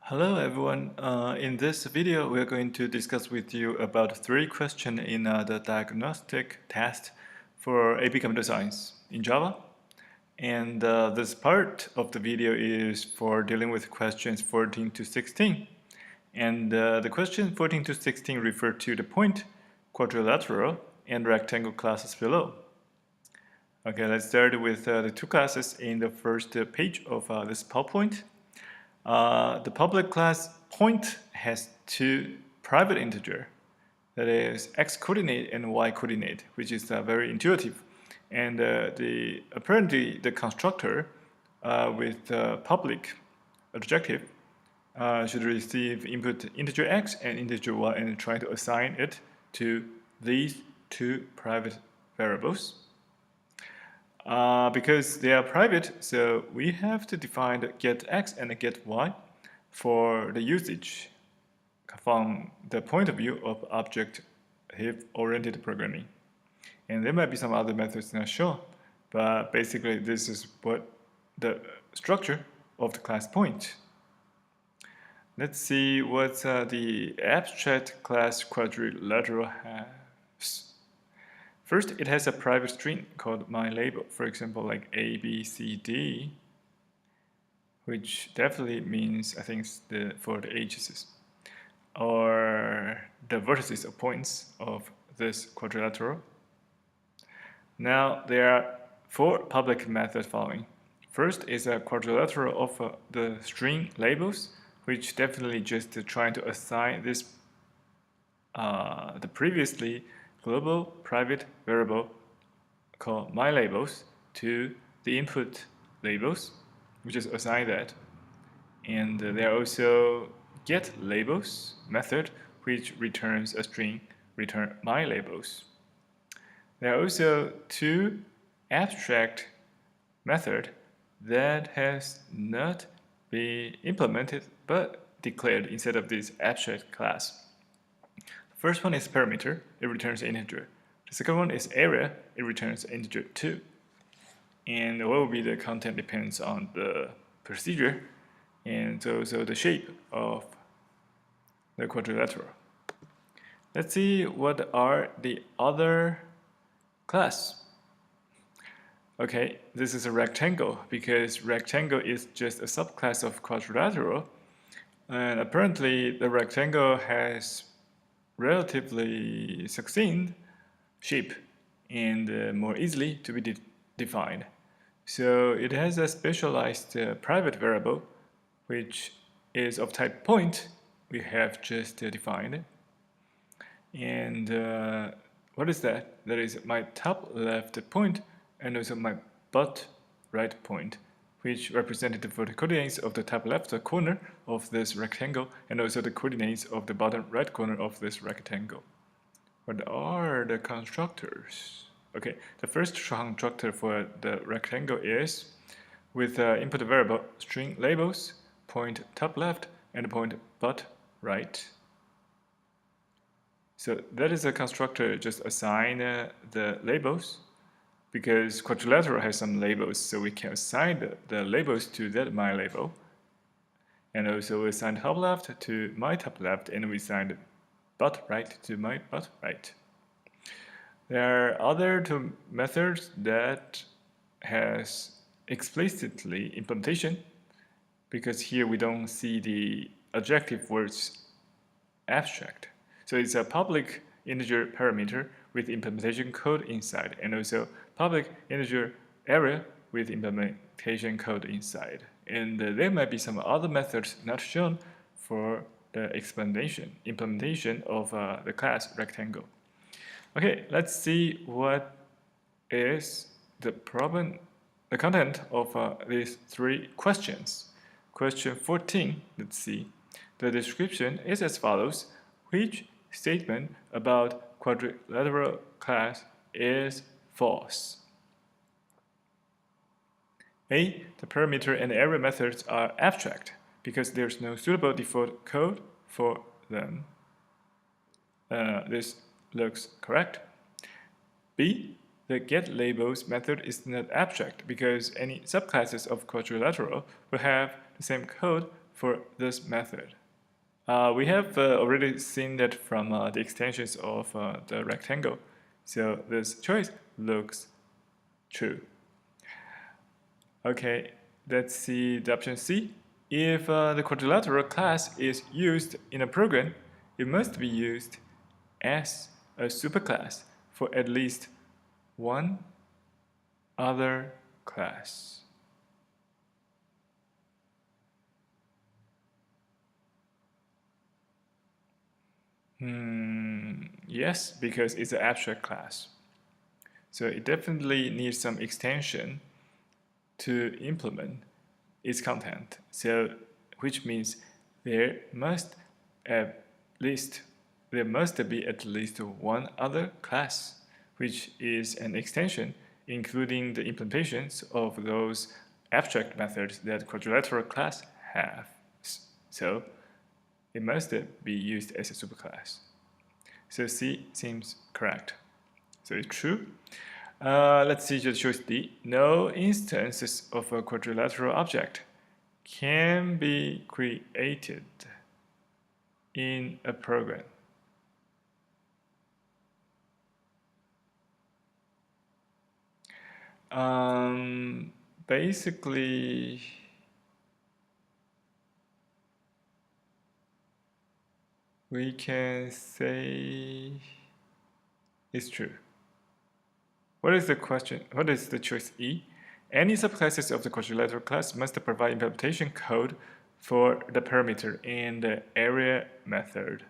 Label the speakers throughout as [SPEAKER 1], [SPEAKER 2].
[SPEAKER 1] Hello everyone. In this video, we are going to discuss with you about 3 questions in the diagnostic test for AP Computer Science in Java. And this part of the video is for dealing with questions 14 to 16. And the question 14 to 16 refer to the point, quadrilateral, and rectangle classes below. Okay, let's start with the 2 classes in the first page of this PowerPoint. The public class point has 2 private integer, that is x coordinate and y coordinate, which is very intuitive. And apparently the constructor with public objective should receive input integer x and integer y and try to assign it to these 2 private variables. Because they are private, so we have to define the get x and the get y for the usage from the point of view of object-oriented programming. And there might be some other methods not sure, but basically this is what the structure of the class point. Let's see what the abstract class quadrilateral has. First, it has a private string called myLabel, for example, like A, B, C, D, which definitely means, I think, for the ages, or the vertices or points of this quadrilateral. Now, there are 4 public methods following. First is a quadrilateral of the string labels, which definitely just trying to assign this the previously global private variable called myLabels to the input labels, which is assign that. And there are also getLabels method, which returns a string return myLabels. There are also 2 abstract method that has not been implemented but declared instead of this abstract class. First one is parameter, it returns an integer. The second one is area, it returns an integer 2. And what will be the content depends on the procedure and also the shape of the quadrilateral. Let's see what are the other class. Okay, this is a rectangle because rectangle is just a subclass of quadrilateral, and apparently the rectangle has relatively succinct shape and more easily to be defined. So it has a specialized private variable which is of type point we have just defined. And what is that? That is my top left point and also my butt right point, which represented the vertical coordinates of the top left corner of this rectangle and also the coordinates of the bottom right corner of this rectangle. What are the constructors? Okay, the first constructor for the rectangle is with input variable string labels, point top left and point butt right. So that is a constructor, just assign the labels, because quadrilateral has some labels, so we can assign the labels to that myLabel. And also we assign top left to my top left, and we assign butt right to my butt right. There are other 2 methods that has explicitly implementation, because here we don't see the adjective words abstract. So it's a public integer parameter with implementation code inside, and also public integer area with implementation code inside. And there might be some other methods not shown for the implementation of the class rectangle. Okay, let's see what is the content of these 3 questions. Question 14, let's see. The description is as follows. Which statement about quadrilateral class is false? A. The parameter and area methods are abstract because there's no suitable default code for them. This looks correct. B. The getLabels method is not abstract because any subclasses of quadrilateral will have the same code for this method. We have already seen that from the extensions of the rectangle, so this choice looks true. Okay, let's see the option C. If the quadrilateral class is used in a program, it must be used as a superclass for at least one other class. Yes, because it's an abstract class. So it definitely needs some extension to implement its content. So, which means there must be at least one other class, which is an extension, including the implementations of those abstract methods that quadrilateral class have. So, it must be used as a superclass. So C seems correct. So it's true. Let's see the choice D. No instances of a quadrilateral object can be created in a program. Basically, we can say it's true. What is the question? What is the choice E? Any subclasses of the quadrilateral class must provide implementation code for the parameter in the area method.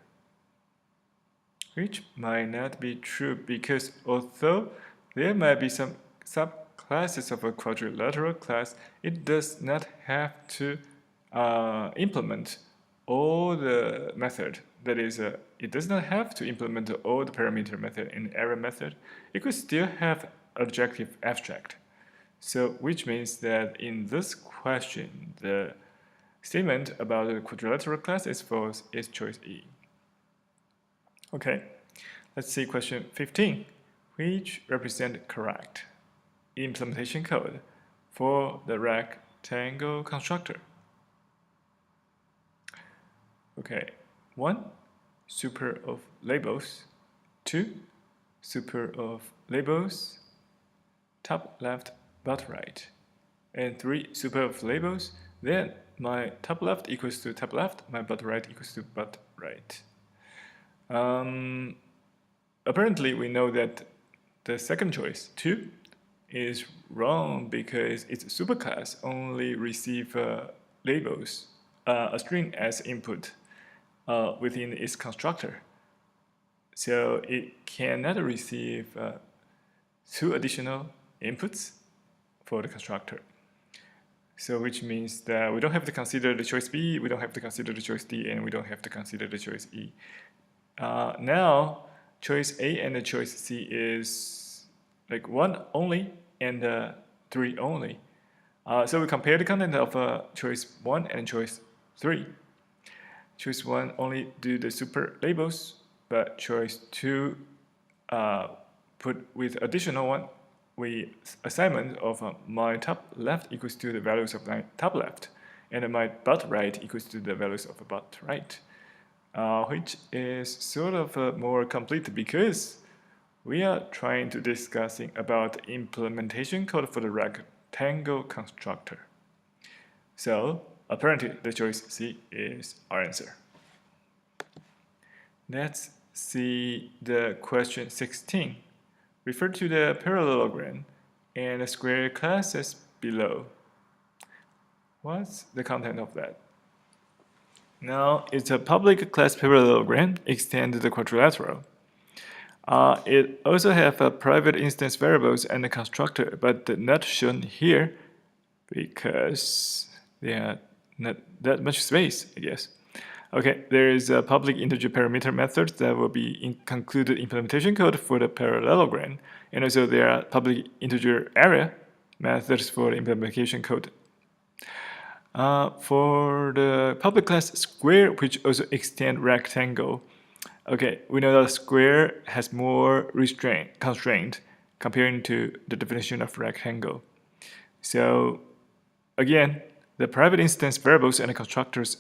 [SPEAKER 1] Which might not be true because although there might be some subclasses of a quadrilateral class, it does not have to implement all the method. That is, it does not have to implement all the parameter method in the area method. It could still have adjective abstract. So, which means that in this question, the statement about the quadrilateral class is false, is choice E. Okay, let's see question 15, which represent correct implementation code for the rectangle constructor. Okay, 1, super of labels, 2, super of labels, top left, bottom right, and 3, super of labels, then my top left equals to top left, my bottom right equals to bottom right. Apparently, we know that the second choice, 2, is wrong because its superclass only receive labels, a string as input within its constructor. So it cannot receive 2 additional inputs for the constructor. So which means that we don't have to consider the choice B, we don't have to consider the choice D, and we don't have to consider the choice E. Now, choice A and the choice C is like 1 only and 3 only. So we compare the content of choice 1 and choice 3. Choice 1 only do the super labels, but choice 2 put with additional one, we assignment of my top left equals to the values of my top left, and my bottom right equals to the values of the bottom right, which is sort of more complete because we are trying to discussing about implementation code for the rectangle constructor. So apparently the choice C is our answer. Let's see the question 16. Refer to the parallelogram and the square classes below. What's the content of that? Now, it's a public class parallelogram extend the quadrilateral. It also have a private instance variables and a constructor, but not shown here because they are not that much space, I guess. Okay, there is a public integer parameter method that will be concluded implementation code for the parallelogram, and also there are public integer area methods for the implementation code. For the public class square, which also extend rectangle, okay, we know that square has more constraint comparing to the definition of rectangle. So again, The private instance variables and the constructors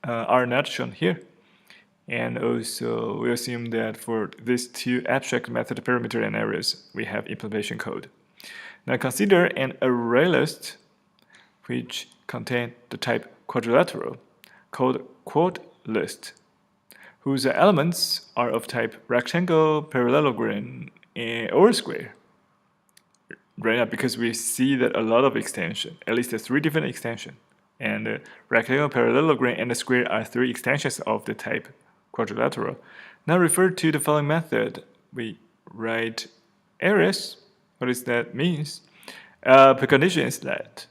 [SPEAKER 1] are not shown here. And also, we assume that for these two abstract method parameter and areas, we have implementation code. Now consider an array list which contain the type quadrilateral called quad list, whose elements are of type rectangle, parallelogram, or square. Right now, because we see that a lot of extension, at least 3 different extensions, and rectangle, parallelogram, and the square are 3 extensions of the type quadrilateral. Now refer to the following method. We write areas. What does that means? Precondition is that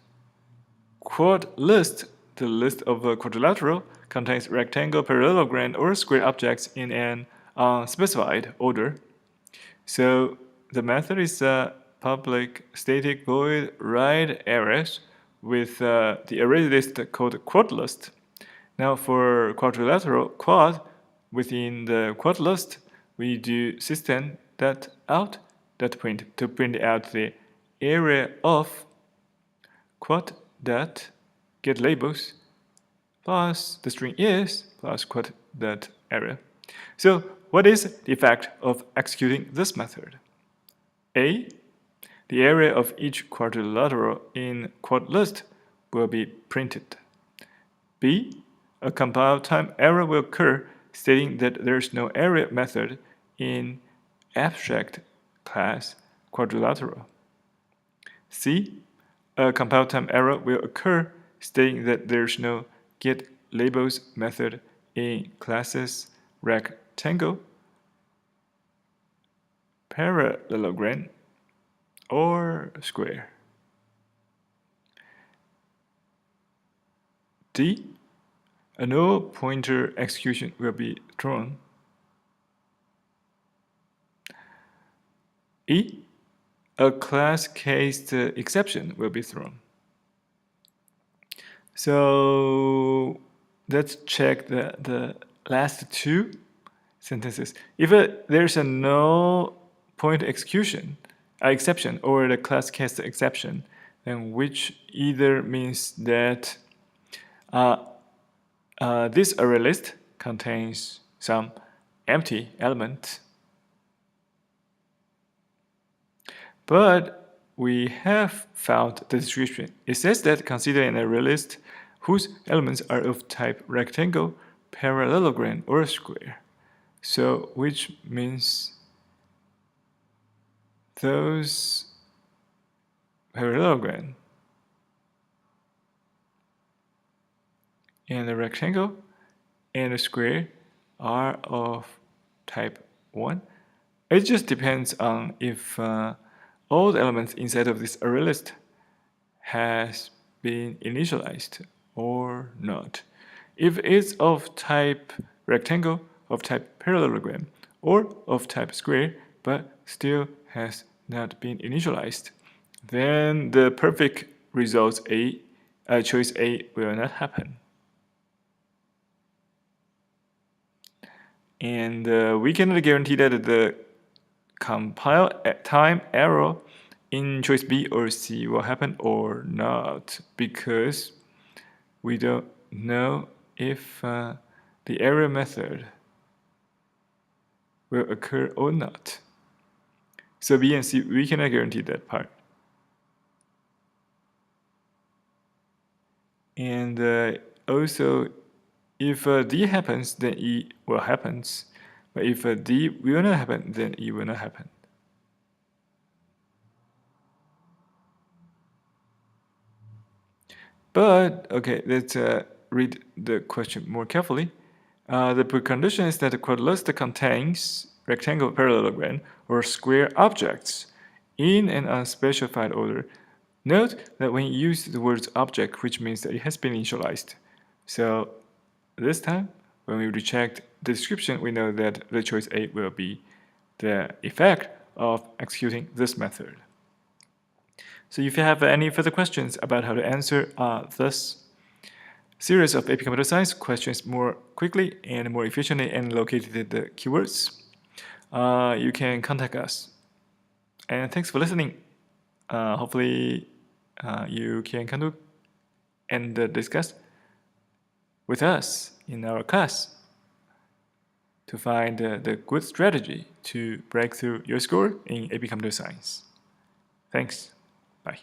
[SPEAKER 1] quad list, the list of a quadrilateral, contains rectangle, parallelogram, or square objects in an unspecified order. So the method is public static void write arrays with the array list called quad list. Now for quadrilateral quad, within the quad list, we do system that out that print to print out the area of quad dot get labels plus the string is plus quad dot area. So what is the effect of executing this method? A, the area of each quadrilateral in quad list will be printed. B, a compile time error will occur stating that there is no area method in abstract class quadrilateral. C, a compile time error will occur stating that there is no get labels method in classes rectangle, parallelogram, or square. D, a null pointer execution will be thrown. E, a class-cased exception will be thrown. So let's check the last 2 sentences. If there's a null point execution exception or the class-cased exception, then which either means that this array list contains some empty element. But we have found the description. It says that consider an array list whose elements are of type rectangle, parallelogram, or square. So which means those parallelogram and the rectangle and the square are of type 1. It just depends on if all the elements inside of this array list has been initialized or not. If it's of type rectangle, of type parallelogram, or of type square, but still has not been initialized, then the perfect result choice A will not happen. And we cannot guarantee that the compile time error in choice B or C will happen or not, because we don't know if the error method will occur or not. So B and C, we cannot guarantee that part. And also, if D happens, then E will happen. But if D will not happen, then E will not happen. But, okay, let's read the question more carefully. The precondition is that the quad list contains rectangle, parallelogram, or square objects in an unspecified order. Note that when you use the word object, which means that it has been initialized. So this time, when we recheck the description, we know that the choice A will be the effect of executing this method. So if you have any further questions about how to answer this series of AP Computer Science questions more quickly and more efficiently and located the keywords, you can contact us. And thanks for listening. Hopefully you can and discuss with us in our class to find the good strategy to break through your score in AP Computer Science. Thanks. Bye.